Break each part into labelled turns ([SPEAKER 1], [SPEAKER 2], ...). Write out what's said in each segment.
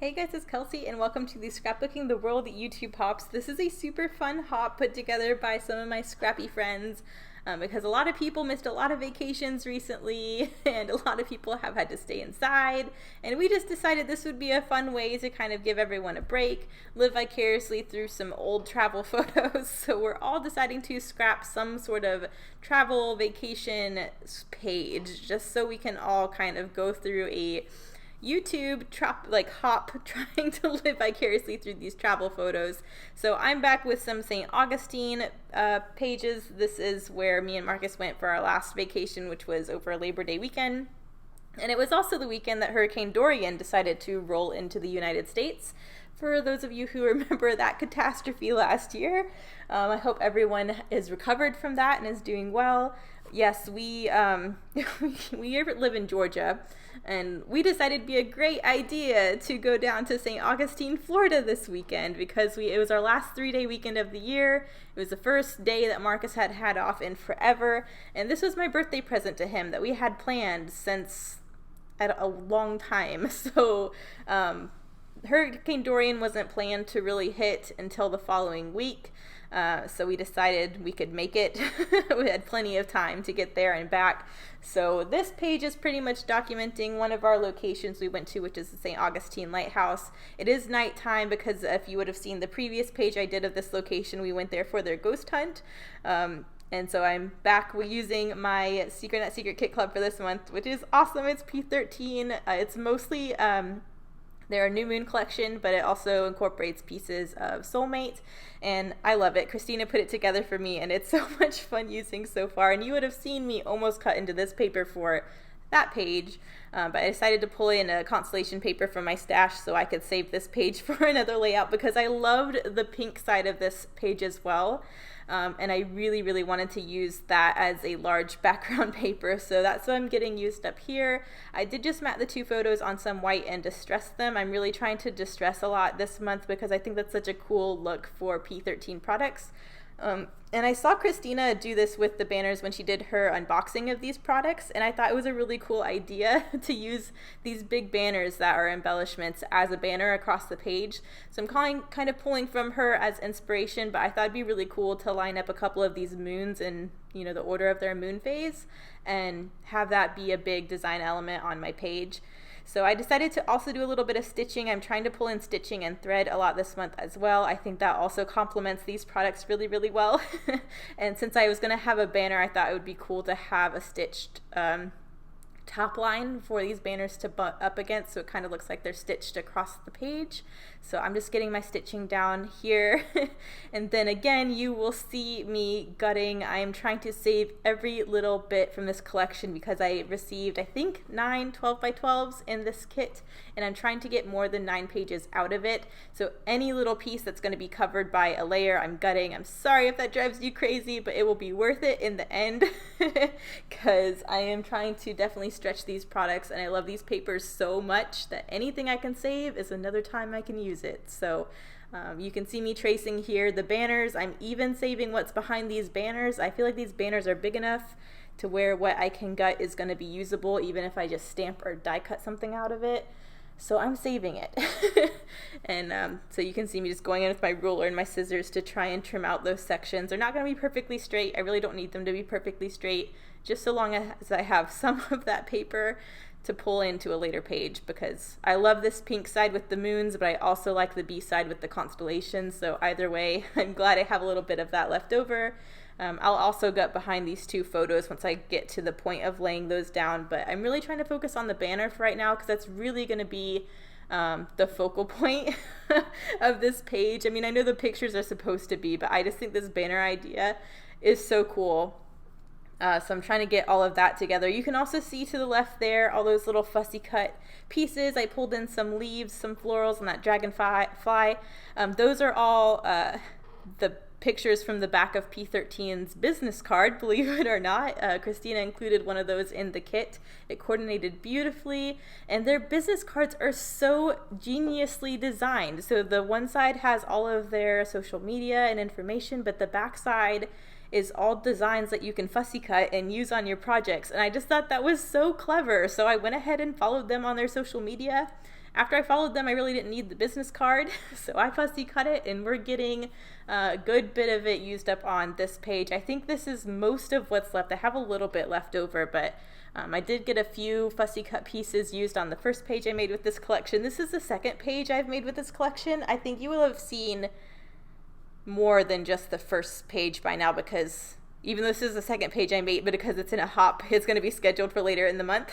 [SPEAKER 1] Hey guys, it's Kelsey and welcome to the Scrapbooking the World YouTube Hops. This is a super fun hop put together by some of my scrappy friends because a lot of people missed a lot of vacations recently and a lot of people have had to stay inside, and we just decided this would be a fun way to kind of give everyone a break, live vicariously through some old travel photos. So we're all deciding to scrap some sort of travel vacation page just so we can all kind of go through a YouTube hop trying to live vicariously through these travel photos. So I'm back with some St. Augustine pages. This is where me and Marcus went for our last vacation, which was over Labor Day weekend. And it was also the weekend that Hurricane Dorian decided to roll into the United States. For those of you who remember that catastrophe last year, I hope everyone is recovered from that and is doing well. Yes, we live in Georgia, and we decided it'd be a great idea to go down to St. Augustine, Florida this weekend because it was our last 3-day weekend of the year. It was the first day that Marcus had off in forever, and this was my birthday present to him that we had planned since at a long time. So Hurricane Dorian wasn't planned to really hit until the following week. So we decided we could make it. We had plenty of time to get there and back. So this page is pretty much documenting one of our locations we went to, which is the St. Augustine Lighthouse. It is nighttime because if you would have seen the previous page I did of this location, we went there for their ghost hunt. And so I'm back using my Secret Not Secret Kit Club for this month, which is awesome. It's P13. It's mostly their New Moon collection, but it also incorporates pieces of Soulmate, and I love it. Christina put it together for me, and it's so much fun using so far, and you would have seen me almost cut into this paper for that page, but I decided to pull in a constellation paper from my stash so I could save this page for another layout because I loved the pink side of this page as well. And I really wanted to use that as a large background paper, so that's what I'm getting used up here. I did just mat the two photos on some white and distress them. I'm really trying to distress a lot this month because I think that's such a cool look for P13 products. And I saw Christina do this with the banners when she did her unboxing of these products, and I thought it was a really cool idea to use these big banners that are embellishments as a banner across the page. So I'm kind of pulling from her as inspiration, but I thought it'd be really cool to line up a couple of these moons in, the order of their moon phase and have that be a big design element on my page. So I decided to also do a little bit of stitching. I'm trying to pull in stitching and thread a lot this month as well. I think that also complements these products really well. And since I was going to have a banner, I thought it would be cool to have a stitched top line for these banners to butt up against, so it kind of looks like they're stitched across the page. So I'm just getting my stitching down here. And then again, you will see me gutting. I am trying to save every little bit from this collection because I received, I think, 9 12x12s in this kit, and I'm trying to get more than 9 pages out of it. So any little piece that's going to be covered by a layer, I'm gutting. I'm sorry if that drives you crazy, but it will be worth it in the end because I am trying to definitely stretch these products, and I love these papers so much that anything I can save is another time I can use it. So you can see me tracing here the banners. I'm even saving what's behind these banners. I feel like these banners are big enough to where what I can gut is going to be usable even if I just stamp or die cut something out of it. So I'm saving it. And so you can see me just going in with my ruler and my scissors to try and trim out those sections. They're not going to be perfectly straight. I really don't need them to be perfectly straight, just so long as I have some of that paper to pull into a later page, because I love this pink side with the moons, but I also like the B side with the constellations. So either way, I'm glad I have a little bit of that left over. I'll also gut behind these two photos once I get to the point of laying those down, but I'm really trying to focus on the banner for right now because that's really going to be the focal point of this page. I mean, I know the pictures are supposed to be, but I just think this banner idea is so cool. So I'm trying to get all of that together. You can also see to the left there all those little fussy cut pieces. I pulled in some leaves, some florals, and that dragonfly. Those are all the pictures from the back of P13's business card, believe it or not. Christina included one of those in the kit. It coordinated beautifully, and their business cards are so geniusly designed. So the one side has all of their social media and information, but the back side is all designs that you can fussy cut and use on your projects. And I just thought that was so clever. So I went ahead and followed them on their social media after I followed them, I really didn't need the business card, so I fussy cut it, and we're getting a good bit of it used up on this page. I think this is most of what's left. I have a little bit left over, but I did get a few fussy cut pieces used on the first page I made with this collection. This is the second page I've made with this collection. I think you will have seen more than just the first page by now, because even though this is the second page I made, but because it's in a hop, it's going to be scheduled for later in the month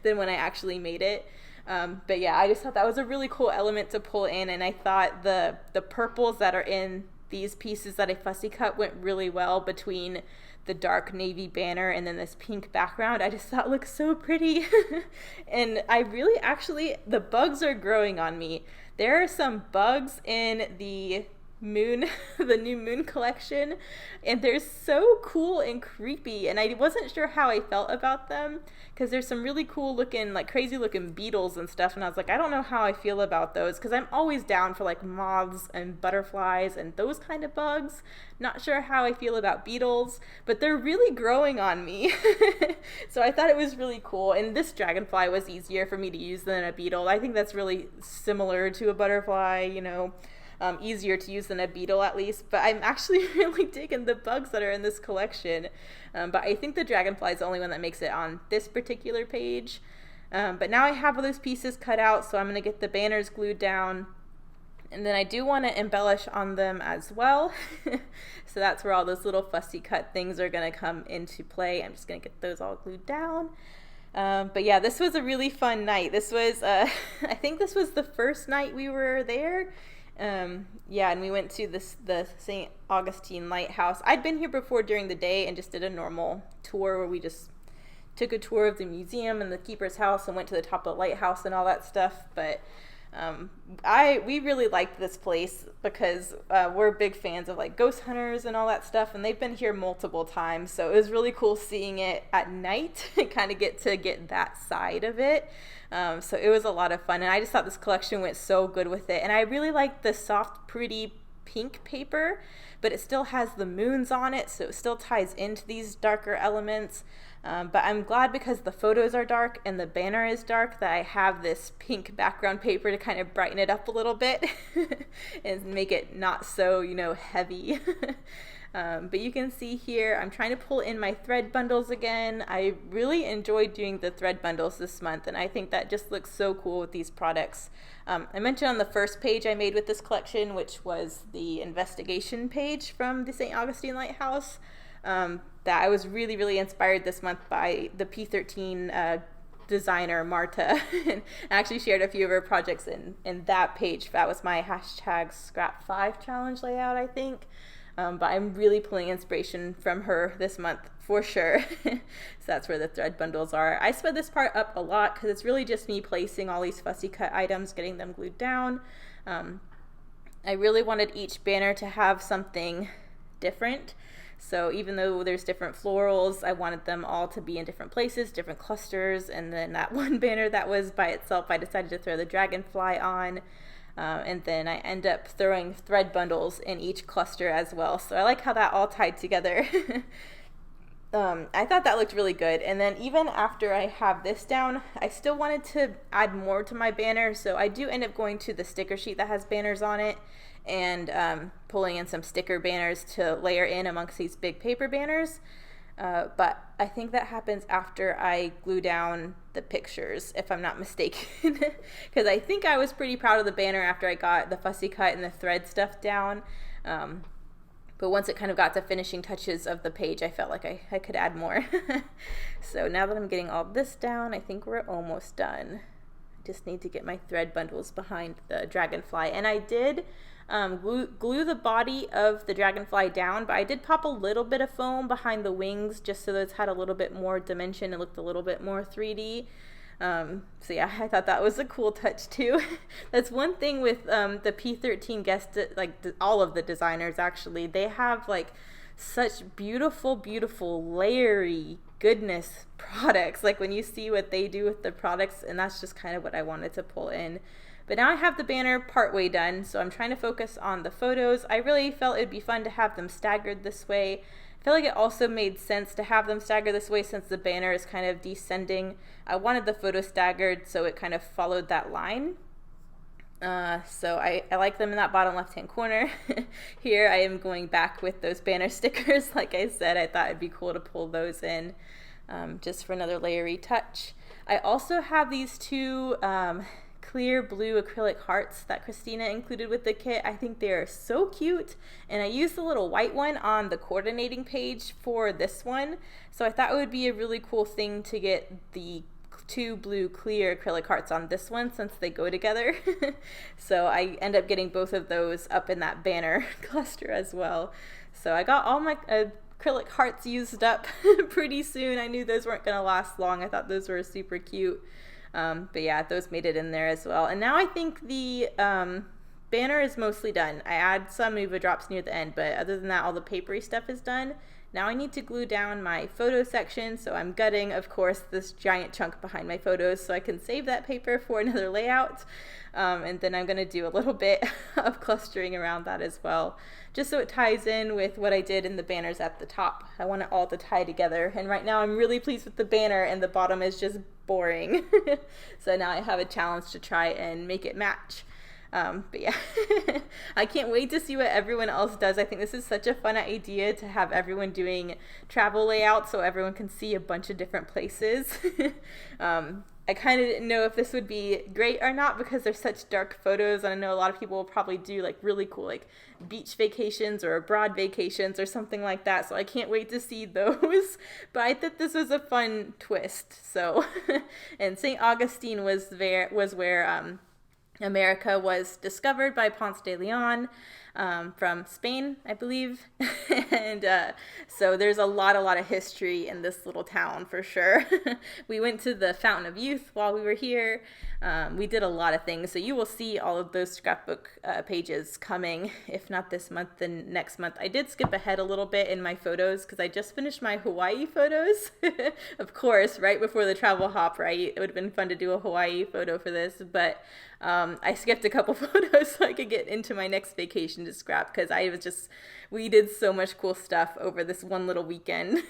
[SPEAKER 1] than when I actually made it. But yeah, I just thought that was a really cool element to pull in, and I thought the purples that are in these pieces that I fussy cut went really well between the dark navy banner and then this pink background. I just thought it looked so pretty. And I really actually, the bugs are growing on me. There are some bugs in the moon, the new moon collection, and they're so cool and creepy, and I wasn't sure how I felt about them, because there's some really cool looking, like crazy looking beetles and stuff, and I was like, I don't know how I feel about those, because I'm always down for like moths and butterflies and those kind of bugs. Not sure how I feel about beetles, but they're really growing on me. So I thought it was really cool, and this dragonfly was easier for me to use than a beetle. I think that's really similar to a butterfly, you know, easier to use than a beetle at least, but I'm actually really digging the bugs that are in this collection. But I think the dragonfly is the only one that makes it on this particular page. But now I have all those pieces cut out, so I'm going to get the banners glued down, and then I do want to embellish on them as well. So that's where all those little fussy cut things are going to come into play. I'm just going to get those all glued down. But yeah, this was a really fun night. This was, I think this was the first night we were there. Yeah, and we went to the St Augustine lighthouse. I'd been here before during the day and just did a normal tour where we just took a tour of the museum and the keeper's house and went to the top of the lighthouse and all that stuff. But we really liked this place because we're big fans of like ghost hunters and all that stuff, and they've been here multiple times, so it was really cool seeing it at night and kind of get that side of it. So it was a lot of fun, and I just thought this collection went so good with it. And I really like the soft, pretty pink paper, but it still has the moons on it, so it still ties into these darker elements. But I'm glad, because the photos are dark and the banner is dark, that I have this pink background paper to kind of brighten it up a little bit and make it not so, you know, heavy. But you can see here, I'm trying to pull in my thread bundles again. I really enjoyed doing the thread bundles this month, and I think that just looks so cool with these products. I mentioned on the first page I made with this collection, which was the investigation page from the St. Augustine Lighthouse, that I was really, really inspired this month by the P13 designer, Marta, and I actually shared a few of her projects in that page. That was my hashtag Scrap5 challenge layout, I think. But I'm really pulling inspiration from her this month for sure. So that's where the thread bundles are. I sped this part up a lot because it's really just me placing all these fussy cut items, getting them glued down. I really wanted each banner to have something different. So even though there's different florals, I wanted them all to be in different places, different clusters. And then that one banner that was by itself, I decided to throw the dragonfly on. And then I end up throwing thread bundles in each cluster as well. So I like how that all tied together. I thought that looked really good. And then even after I have this down, I still wanted to add more to my banner. So I do end up going to the sticker sheet that has banners on it and pulling in some sticker banners to layer in amongst these big paper banners. But I think that happens after I glue down the pictures, if I'm not mistaken, because I think I was pretty proud of the banner after I got the fussy cut and the thread stuff down. But once it kind of got to finishing touches of the page, I felt like I could add more. So now that I'm getting all this down, I think we're almost done. I just need to get my thread bundles behind the dragonfly. And I did glue the body of the dragonfly down, but I did pop a little bit of foam behind the wings just so that it's had a little bit more dimension and looked a little bit more 3D. So yeah, I thought that was a cool touch too. That's one thing with the P13 guest, all of the designers actually, they have like such beautiful, beautiful layery goodness products. Like when you see what they do with the products, and that's just kind of what I wanted to pull in. But now I have the banner partway done, so I'm trying to focus on the photos. I really felt it'd be fun to have them staggered this way. feel like it also made sense to have them staggered this way since the banner is kind of descending. I wanted the photo staggered so it kind of followed that line. So I like them in that bottom left-hand corner. Here I am going back with those banner stickers. Like I said, I thought it'd be cool to pull those in just for another layery touch. I also have these two clear blue acrylic hearts that Christina included with the kit. I think they are so cute, and I used the little white one on the coordinating page for this one, so I thought it would be a really cool thing to get the two blue clear acrylic hearts on this one since they go together. So I end up getting both of those up in that banner cluster as well. So I got all my acrylic hearts used up pretty soon. I knew those weren't going to last long. I thought those were super cute. But yeah, those made it in there as well. And now I think the banner is mostly done. I add some Nuva drops near the end, but other than that, all the papery stuff is done. Now I need to glue down my photo section, so I'm gutting, of course, this giant chunk behind my photos so I can save that paper for another layout. And then I'm going to do a little bit of clustering around that as well, just so it ties in with what I did in the banners at the top. I want it all to tie together, and right now I'm really pleased with the banner, and the bottom is just boring. So now I have a challenge to try and make it match. But yeah, I can't wait to see what everyone else does. I think this is such a fun idea to have everyone doing travel layouts so everyone can see a bunch of different places. I kind of didn't know if this would be great or not because they're such dark photos, and I know a lot of people will probably do like really cool like beach vacations or abroad vacations or something like that, so I can't wait to see those. But I thought this was a fun twist. So and St. Augustine was where America was discovered by Ponce de Leon from Spain, I believe. And so there's a lot of history in this little town for sure. We went to the Fountain of Youth while we were here. We did a lot of things. So you will see all of those scrapbook pages coming, if not this month, then next month. I did skip ahead a little bit in my photos because I just finished my Hawaii photos. Of course, right before the travel hop, right? It would have been fun to do a Hawaii photo for this, but I skipped a couple photos so I could get into my next vacation to scrap because we did so much cool stuff over this one little weekend.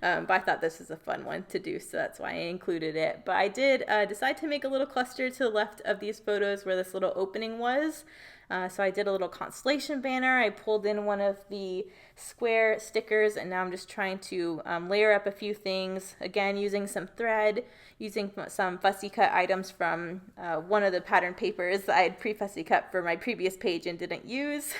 [SPEAKER 1] But I thought this was a fun one to do, so that's why I included it. But I did decide to make a little cluster to the left of these photos where this little opening was. So I did a little constellation banner. I pulled in one of the square stickers, and now I'm just trying to layer up a few things. Again, using some thread, using some fussy cut items from one of the pattern papers that I had pre-fussy cut for my previous page and didn't use.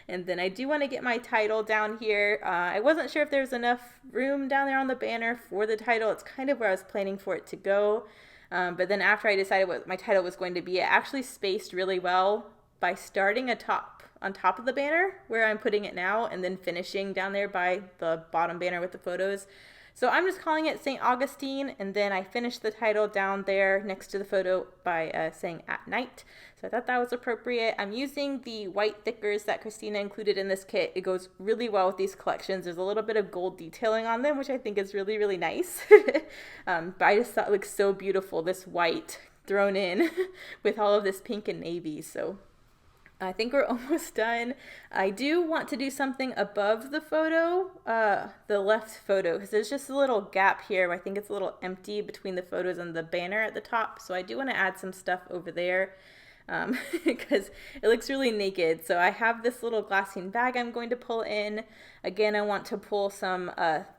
[SPEAKER 1] And then I do want to get my title down here. I wasn't sure if there was enough room down there on the banner for the title. It's kind of where I was planning for it to go. But then after I decided what my title was going to be, it actually spaced really well by starting on top of the banner where I'm putting it now and then finishing down there by the bottom banner with the photos. So I'm just calling it St. Augustine, and then I finished the title down there next to the photo by saying at night. So I thought that was appropriate. I'm using the white thickers that Christina included in this kit. It goes really well with these collections. There's a little bit of gold detailing on them, which I think is really, really nice. But I just thought it looked so beautiful, this white thrown in with all of this pink and navy. So I think we're almost done. I do want to do something above the photo, the left photo, because there's just a little gap here. I think it's a little empty between the photos and the banner at the top. So I do want to add some stuff over there because it looks really naked. So I have this little glassine bag I'm going to pull in. Again, I want to pull some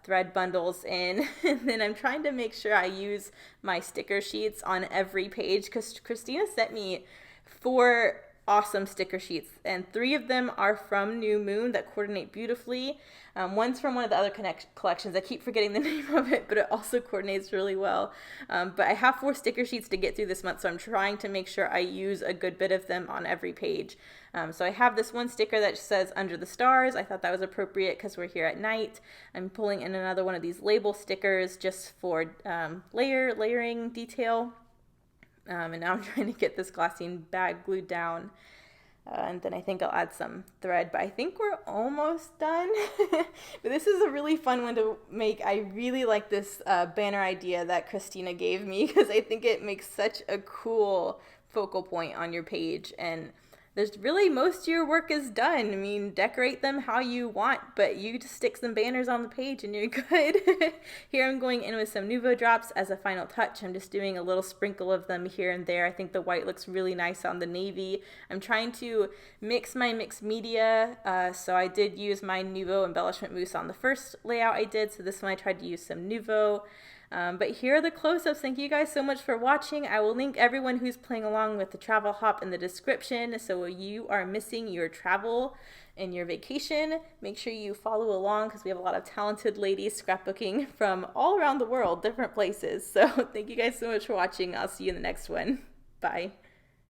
[SPEAKER 1] thread bundles in. And then I'm trying to make sure I use my sticker sheets on every page because Christina sent me 4 awesome sticker sheets, and 3 of them are from New Moon that coordinate beautifully. One's from one of the other collections. I keep forgetting the name of it, but it also coordinates really well. But I have 4 sticker sheets to get through this month, so I'm trying to make sure I use a good bit of them on every page. So I have this one sticker that says Under the Stars. I thought that was appropriate because we're here at night. I'm pulling in another one of these label stickers just for layering detail. And now I'm trying to get this glassine bag glued down. And then I think I'll add some thread, but I think we're almost done. But this is a really fun one to make. I really like this banner idea that Christina gave me because I think it makes such a cool focal point on your page. And there's really most of your work is done. I mean, decorate them how you want, but you just stick some banners on the page and you're good. Here I'm going in with some Nuvo drops as a final touch. I'm just doing a little sprinkle of them here and there. I think the white looks really nice on the navy. I'm trying to mix my mixed media, so I did use my Nuvo embellishment mousse on the first layout I did, so this one I tried to use some Nuvo. But here are the close-ups. Thank you guys so much for watching. I will link everyone who's playing along with the travel hop in the description, so you are missing your travel and your vacation, make sure you follow along because we have a lot of talented ladies scrapbooking from all around the world, different places. So thank you guys so much for watching. I'll see you in the next one. Bye.